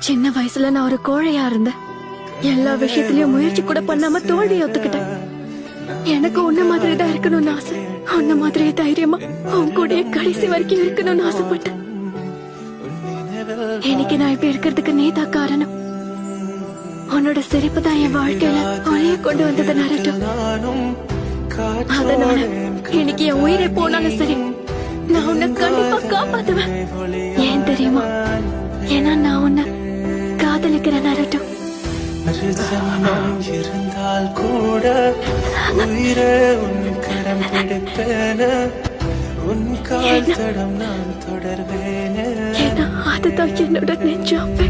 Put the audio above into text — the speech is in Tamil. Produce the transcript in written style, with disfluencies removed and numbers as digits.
சின்ன வயசுல நான் ஒரு கோழையா இருந்தேன். எல்லா விஷயத்திலயும் முயற்சி கூட பண்ணாம தோல்வியை ஒத்துக்கிட்டேன். எனக்கு உன்ன மாதிரி தான் இருக்கணும்னு ஆசை. உன்ன மாதிரியே தைரியமா உன் கூடயே கடைசி வரைக்கும் இருக்கணும்னு ஆசைப்பட்டேன். இன்னைக்கு நான் இப்ப இருக்கிறதுக்கு நீதான் காரணம். உன்னோட சிரிப்பு தான் என் வாழ்க்கையில ஒளிய கொண்டு வந்தது நரட்டும். அதனால இன்னைக்கு என் உயிரை போனாலும் சரி, நான் உன்னை கண்டிப்பா காப்பாத்துவேன். ஏன் தெரியுமா? ஏன்னா நான் உன்னை காதலிக்கிறேன் நரட்டும். இருந்தால் கூட உயிரே உன் கரம் பிடிப்பேன, உன் கால் தடம் நான் தொடர்வேன. ஏன்னா அதுதான் என்னோட நெஞ்சாப்பை.